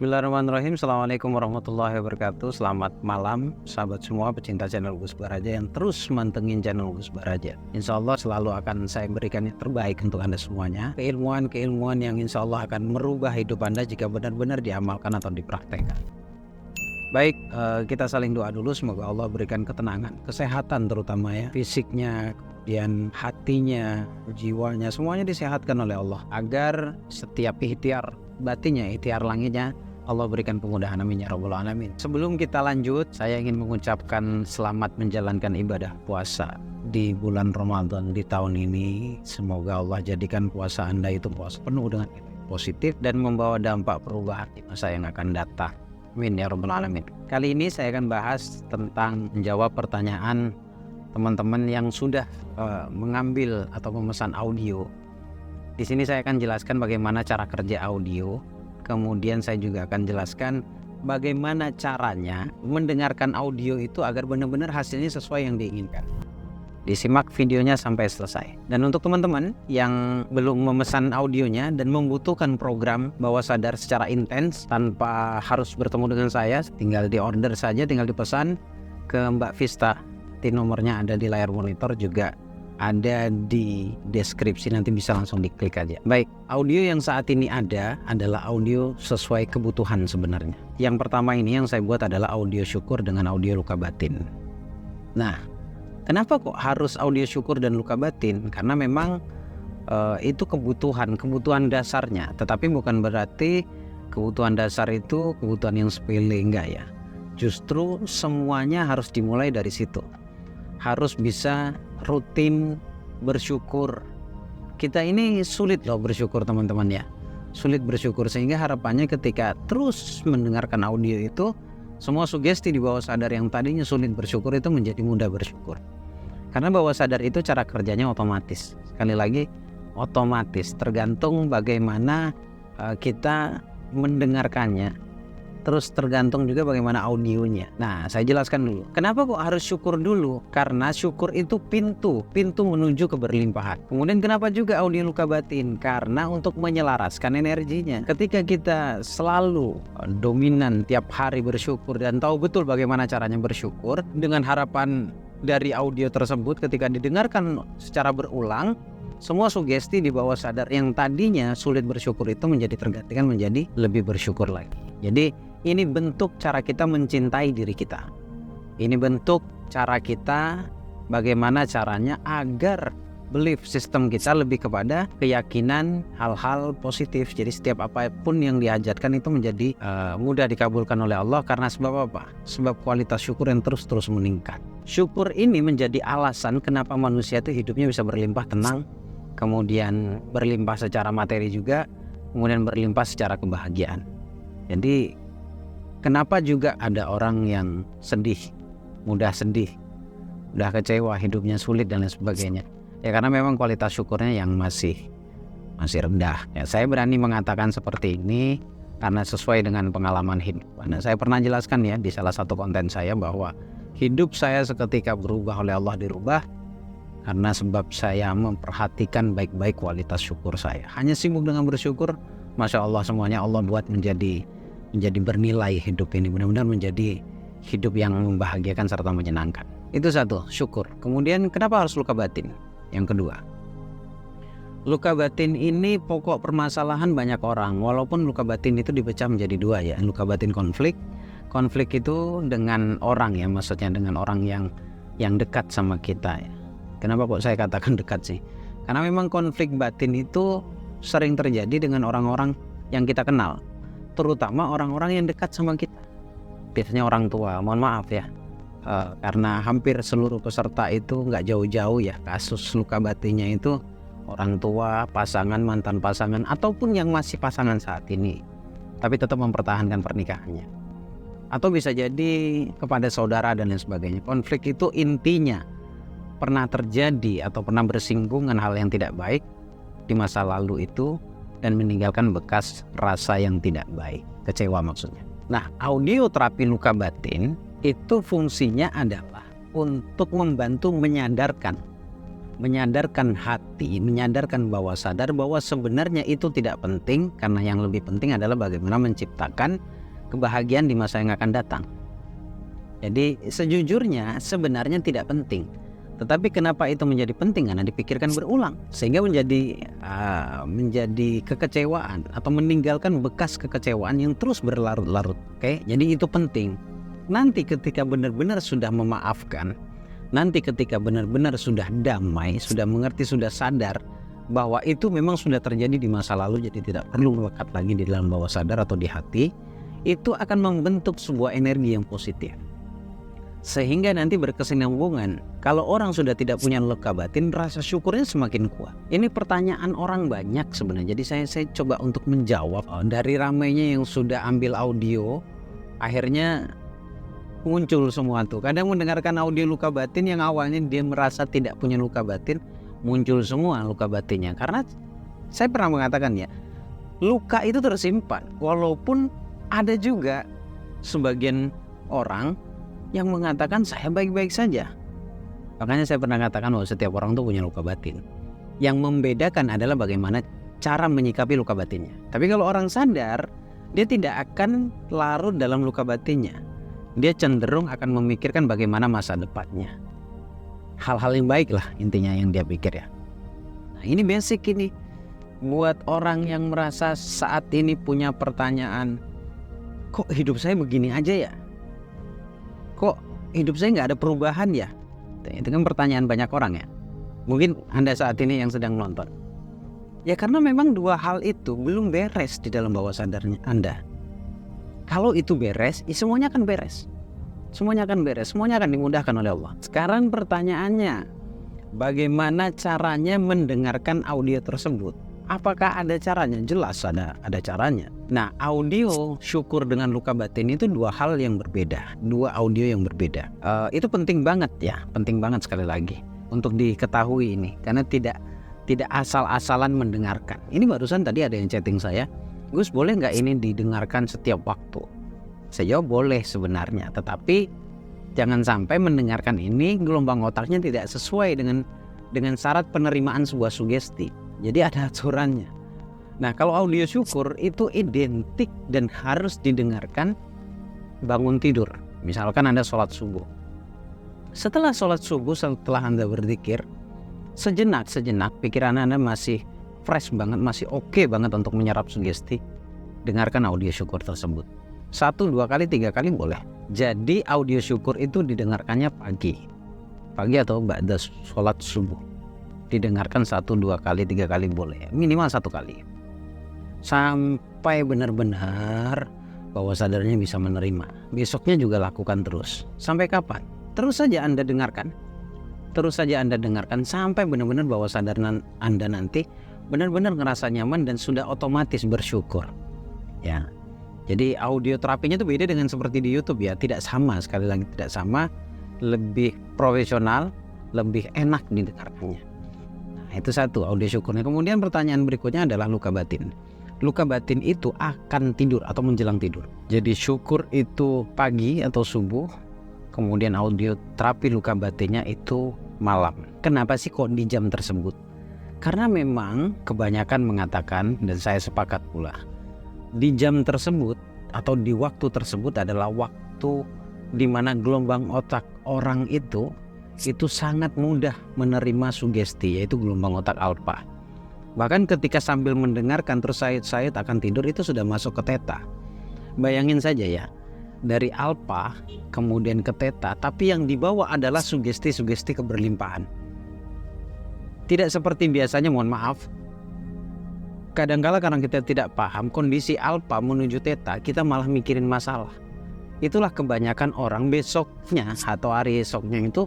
Bismillahirrahmanirrahim. Assalamualaikum warahmatullahi wabarakatuh. Selamat malam sahabat semua pecinta channel Gus Baraja yang terus mantengin channel Gus Baraja. Insya Allah selalu akan saya berikan yang terbaik untuk Anda semuanya. Keilmuan yang insya Allah akan merubah hidup Anda jika benar-benar diamalkan atau dipraktekkan. Baik, kita saling doa dulu. Semoga Allah berikan ketenangan, kesehatan terutama ya, fisiknya, kemudian hatinya, jiwanya, semuanya disehatkan oleh Allah. Agar setiap ikhtiar batinnya, ikhtiar langitnya, Allah berikan kemudahan, amin ya rabbal alamin. Sebelum kita lanjut, saya ingin mengucapkan selamat menjalankan ibadah puasa di bulan Ramadan di tahun ini. Semoga Allah jadikan puasa Anda itu puasa penuh dengan positif dan membawa dampak perubahan di masa yang akan datang. Amin ya rabbal alamin. Kali ini saya akan bahas tentang menjawab pertanyaan teman-teman yang sudah mengambil atau memesan audio. Di sini saya akan jelaskan bagaimana cara kerja audio. Kemudian saya juga akan jelaskan bagaimana caranya mendengarkan audio itu agar benar-benar hasilnya sesuai yang diinginkan. Disimak videonya sampai selesai. Dan untuk teman-teman yang belum memesan audionya dan membutuhkan program bawah sadar secara intens tanpa harus bertemu dengan saya, tinggal di order saja, tinggal dipesan ke Mbak Vista. Nomornya ada di layar monitor, juga ada di deskripsi, nanti bisa langsung diklik aja. Baik, audio yang saat ini ada adalah audio sesuai kebutuhan sebenarnya. Yang pertama ini yang saya buat adalah audio syukur dengan audio luka batin. Nah, kenapa kok harus audio syukur dan luka batin? Karena memang itu kebutuhan dasarnya. Tetapi bukan berarti kebutuhan dasar itu kebutuhan yang sepele, enggak ya. Justru semuanya harus dimulai dari situ. Harus bisa rutin bersyukur. Kita ini sulit loh bersyukur teman-teman ya. Sulit bersyukur, sehingga harapannya ketika terus mendengarkan audio itu, semua sugesti di bawah sadar yang tadinya sulit bersyukur itu menjadi mudah bersyukur. Karena bawah sadar itu cara kerjanya otomatis. Sekali lagi, otomatis, tergantung bagaimana kita mendengarkannya. Terus tergantung juga bagaimana audionya. Nah, saya jelaskan dulu. Kenapa kok harus syukur dulu? Karena syukur itu pintu menuju ke berlimpahan. Kemudian kenapa juga audio luka batin? Karena untuk menyelaraskan energinya. Ketika kita selalu dominan tiap hari bersyukur dan tahu betul bagaimana caranya bersyukur, dengan harapan dari audio tersebut ketika didengarkan secara berulang, semua sugesti di bawah sadar yang tadinya sulit bersyukur itu menjadi tergantikan menjadi lebih bersyukur lagi. Jadi ini bentuk cara kita mencintai diri kita. Ini bentuk cara kita bagaimana caranya agar belief system kita lebih kepada keyakinan hal-hal positif. Jadi setiap apapun yang dihajatkan itu menjadi mudah dikabulkan oleh Allah. Karena sebab apa? Sebab kualitas syukur yang terus meningkat. Syukur ini menjadi alasan kenapa manusia itu hidupnya bisa berlimpah tenang, kemudian berlimpah secara materi juga, kemudian berlimpah secara kebahagiaan. Jadi kenapa juga ada orang yang sedih, mudah kecewa, hidupnya sulit dan lain sebagainya? Ya karena memang kualitas syukurnya yang masih rendah. Ya, saya berani mengatakan seperti ini karena sesuai dengan pengalaman hidup. Nah, saya pernah jelaskan ya di salah satu konten saya bahwa hidup saya seketika berubah oleh Allah, dirubah karena sebab saya memperhatikan baik-baik kualitas syukur saya. Hanya sibuk dengan bersyukur, Masya Allah, semuanya Allah buat menjadi bernilai hidup ini, benar-benar menjadi hidup yang membahagiakan serta menyenangkan. Itu satu, syukur. Kemudian kenapa harus luka batin? Yang kedua, luka batin ini pokok permasalahan banyak orang. Walaupun luka batin itu dipecah menjadi dua ya. Luka batin konflik itu dengan orang ya, maksudnya dengan orang yang dekat sama kita ya. Kenapa kok saya katakan dekat sih? Karena memang konflik batin itu sering terjadi dengan orang-orang yang kita kenal, terutama orang-orang yang dekat sama kita. Biasanya orang tua, mohon maaf ya, karena hampir seluruh peserta itu nggak jauh-jauh ya kasus luka batinnya itu orang tua, pasangan, mantan pasangan, ataupun yang masih pasangan saat ini tapi tetap mempertahankan pernikahannya. Atau bisa jadi kepada saudara dan lain sebagainya. Konflik itu intinya pernah terjadi atau pernah bersinggungan hal yang tidak baik di masa lalu itu dan meninggalkan bekas rasa yang tidak baik, kecewa maksudnya. Nah, audio terapi luka batin itu fungsinya adalah untuk membantu menyadarkan menyadarkan hati, menyadarkan bawah sadar bahwa sebenarnya itu tidak penting, karena yang lebih penting adalah bagaimana menciptakan kebahagiaan di masa yang akan datang. Jadi sejujurnya sebenarnya tidak penting, tetapi kenapa itu menjadi penting? Karena dipikirkan berulang, sehingga menjadi kekecewaan atau meninggalkan bekas kekecewaan yang terus berlarut-larut. Oke, jadi itu penting. Nanti ketika benar-benar sudah memaafkan, nanti ketika benar-benar sudah damai, sudah mengerti, sudah sadar bahwa itu memang sudah terjadi di masa lalu, jadi tidak perlu melekat lagi di dalam bawah sadar atau di hati, itu akan membentuk sebuah energi yang positif. Sehingga nanti berkesinambungan. Kalau orang sudah tidak punya luka batin, rasa syukurnya semakin kuat. Ini pertanyaan orang banyak sebenarnya. Jadi saya coba untuk menjawab. Dari ramainya yang sudah ambil audio, akhirnya muncul semua tuh. Kadang mendengarkan audio luka batin yang awalnya dia merasa tidak punya luka batin, muncul semua luka batinnya. Karena saya pernah mengatakan ya, luka itu tersimpan. Walaupun ada juga sebagian orang yang mengatakan saya baik-baik saja. Makanya saya pernah katakan bahwa setiap orang tuh punya luka batin. Yang membedakan adalah bagaimana cara menyikapi luka batinnya. Tapi kalau orang sadar, dia tidak akan larut dalam luka batinnya. Dia cenderung akan memikirkan bagaimana masa depannya. Hal-hal yang baik lah intinya yang dia pikir ya. Nah, ini basic ini. Buat orang yang merasa saat ini punya pertanyaan, kok hidup saya begini aja ya? Kok hidup saya nggak ada perubahan ya? Itu kan pertanyaan banyak orang ya. Mungkin Anda saat ini yang sedang nonton. Ya karena memang dua hal itu belum beres di dalam bawah sadarnya Anda. Kalau itu beres, ya semuanya akan beres. Semuanya akan beres, semuanya akan dimudahkan oleh Allah. Sekarang pertanyaannya, bagaimana caranya mendengarkan audio tersebut? Apakah ada caranya? Jelas ada caranya. Nah, audio syukur dengan luka batin itu dua hal yang berbeda, dua audio yang berbeda. Itu penting banget ya, penting banget sekali lagi untuk diketahui ini, karena tidak asal-asalan mendengarkan. Ini barusan tadi ada yang chatting saya, Gus boleh nggak ini didengarkan setiap waktu? Saya jawab boleh sebenarnya, tetapi jangan sampai mendengarkan ini gelombang otaknya tidak sesuai dengan syarat penerimaan sebuah sugesti. Jadi ada aturannya. Nah, kalau audio syukur itu identik dan harus didengarkan bangun tidur. Misalkan Anda sholat subuh. Setelah sholat subuh, setelah Anda berzikir, sejenak pikiran Anda masih fresh banget, masih oke banget untuk menyerap sugesti. Dengarkan audio syukur tersebut. 1, 2 kali, 3 kali boleh. Jadi audio syukur itu didengarkannya pagi atau ba'da sholat subuh. Didengarkan 1, 2 kali, 3 kali boleh, minimal 1 kali, sampai benar-benar bawah sadarnya bisa menerima. Besoknya juga lakukan terus. Sampai kapan? Terus saja Anda dengarkan. Terus saja Anda dengarkan sampai benar-benar bawah sadar Anda nanti benar-benar ngerasa nyaman dan sudah otomatis bersyukur. Ya. Jadi audio terapinya itu beda dengan seperti di YouTube ya, tidak sama, sekali lagi tidak sama, lebih profesional, lebih enak didengarkannya. Nah, itu satu audio syukurnya. Kemudian pertanyaan berikutnya adalah luka batin. Luka batin itu akan tidur atau menjelang tidur. Jadi syukur itu pagi atau subuh, kemudian audio terapi luka batinnya itu malam. Kenapa sih kok di jam tersebut? Karena memang kebanyakan mengatakan, dan saya sepakat pula, di jam tersebut atau di waktu tersebut adalah waktu di mana gelombang otak orang itu sangat mudah menerima sugesti, yaitu gelombang otak alfa. Bahkan ketika sambil mendengarkan terus sayut-sayut akan tidur, itu sudah masuk ke theta. Bayangin saja ya, dari alfa kemudian ke theta, tapi yang dibawa adalah sugesti-sugesti keberlimpahan. Tidak seperti biasanya, mohon maaf, kadangkala karena kita tidak paham kondisi alfa menuju theta, kita malah mikirin masalah. Itulah kebanyakan orang besoknya atau hari esoknya itu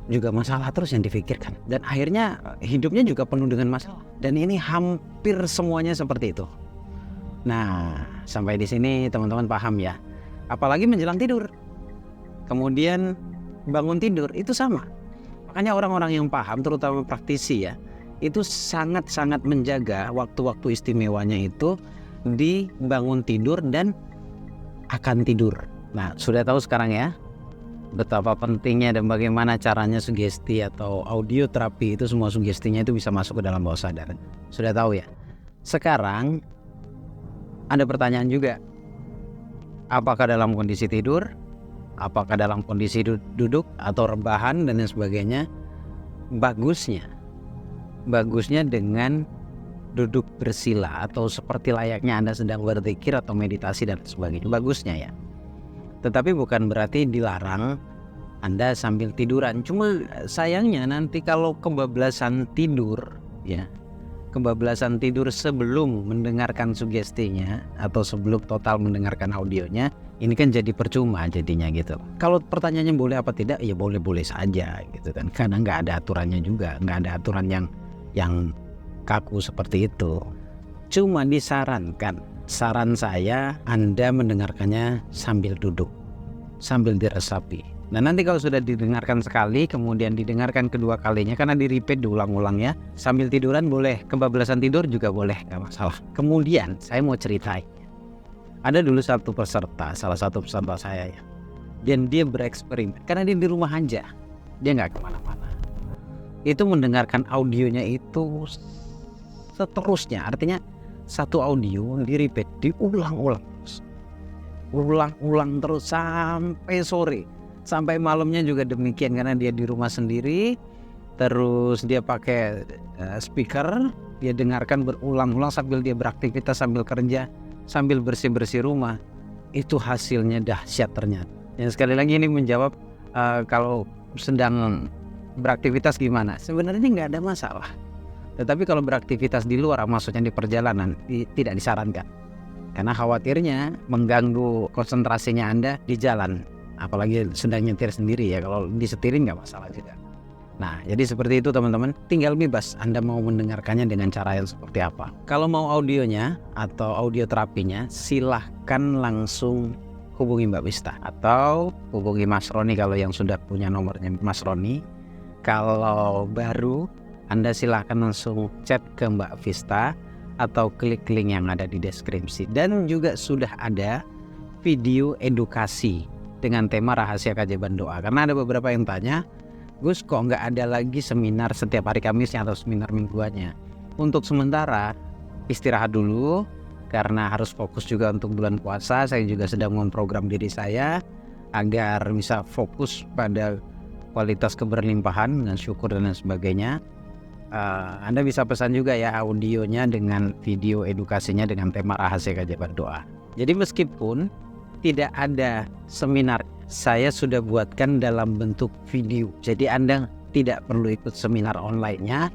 juga masalah terus yang difikirkan, dan akhirnya hidupnya juga penuh dengan masalah. Dan ini hampir semuanya seperti itu. Nah, sampai di sini teman-teman paham ya. Apalagi menjelang tidur, kemudian bangun tidur itu sama. Makanya orang-orang yang paham, terutama praktisi ya, itu sangat-sangat menjaga waktu-waktu istimewanya itu di bangun tidur dan akan tidur. Nah, sudah tahu sekarang ya. betapa pentingnya dan bagaimana caranya sugesti atau audio terapi itu, semua sugestinya itu bisa masuk ke dalam bawah sadar. Sudah tahu ya. Sekarang ada pertanyaan juga. Apakah dalam kondisi tidur, apakah dalam kondisi duduk atau rebahan dan lain sebagainya? Bagusnya dengan duduk bersila atau seperti layaknya Anda sedang berzikir atau meditasi dan sebagainya. Bagusnya ya. Tetapi bukan berarti dilarang Anda sambil tiduran. Cuma sayangnya nanti kalau kebablasan tidur ya, kebablasan tidur sebelum mendengarkan sugestinya atau sebelum total mendengarkan audionya, ini kan jadi percuma jadinya gitu. Kalau pertanyaannya boleh apa tidak, ya boleh-boleh saja gitu kan, karena nggak ada aturannya juga, nggak ada aturan yang kaku seperti itu. Cuma disarankan, saran saya Anda mendengarkannya sambil duduk, sambil diresapi. Nah nanti kalau sudah didengarkan sekali, kemudian didengarkan kedua kalinya, karena di repeat, diulang-ulang ya, sambil tiduran boleh, kebablasan tidur juga boleh, gak masalah. Kemudian saya mau ceritain, ada dulu salah satu peserta saya ya, dan dia bereksperimen, karena dia di rumah aja, dia gak kemana-mana, itu mendengarkan audionya itu seterusnya, artinya satu audio di repeat, diulang-ulang terus sampai sore. Sampai malamnya juga demikian, karena dia di rumah sendiri, terus dia pakai speaker, dia dengarkan berulang-ulang sambil dia beraktivitas, sambil kerja, sambil bersih-bersih rumah. Itu hasilnya dahsyat ternyata. Dan sekali lagi ini menjawab kalau sedang beraktivitas gimana? Sebenarnya nggak ada masalah. Tetapi kalau beraktivitas di luar, maksudnya di perjalanan, tidak disarankan. Karena khawatirnya mengganggu konsentrasinya Anda di jalan. Apalagi sedang nyetir sendiri ya, kalau disetirin nggak masalah juga. Nah jadi seperti itu teman-teman, tinggal bebas Anda mau mendengarkannya dengan cara yang seperti apa. Kalau mau audionya atau audio terapinya, silahkan langsung hubungi Mbak Vista atau hubungi Mas Roni kalau yang sudah punya nomornya Mas Roni. Kalau baru, Anda silahkan langsung chat ke Mbak Vista atau klik link yang ada di deskripsi. Dan juga sudah ada video edukasi dengan tema rahasia keajaiban doa. Karena ada beberapa yang tanya, Gus kok nggak ada lagi seminar setiap hari Kamisnya atau seminar mingguannya? Untuk sementara istirahat dulu, karena harus fokus juga untuk bulan puasa. Saya juga sedang memprogram diri saya agar bisa fokus pada kualitas keberlimpahan dengan syukur dan lain sebagainya. Anda bisa pesan juga ya audionya dengan video edukasinya dengan tema rahasia keajaiban doa. Jadi meskipun tidak ada seminar, saya sudah buatkan dalam bentuk video. Jadi Anda tidak perlu ikut seminar online-nya,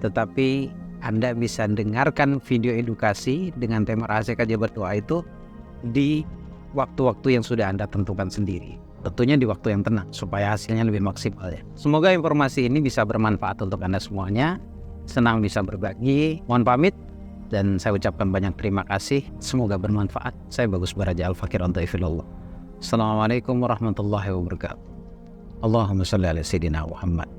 tetapi Anda bisa dengarkan video edukasi dengan tema rahasia keajaiban doa itu di waktu-waktu yang sudah Anda tentukan sendiri. Tentunya di waktu yang tenang supaya hasilnya lebih maksimal ya. Semoga informasi ini bisa bermanfaat untuk Anda semuanya. Senang bisa berbagi. Mohon pamit dan saya ucapkan banyak terima kasih. Semoga bermanfaat. Saya Bagus Baraja Al-Fakir untuk Ifilullah. Assalamualaikum warahmatullahi wabarakatuh. Allahumma salli ala Sayyidina Muhammad.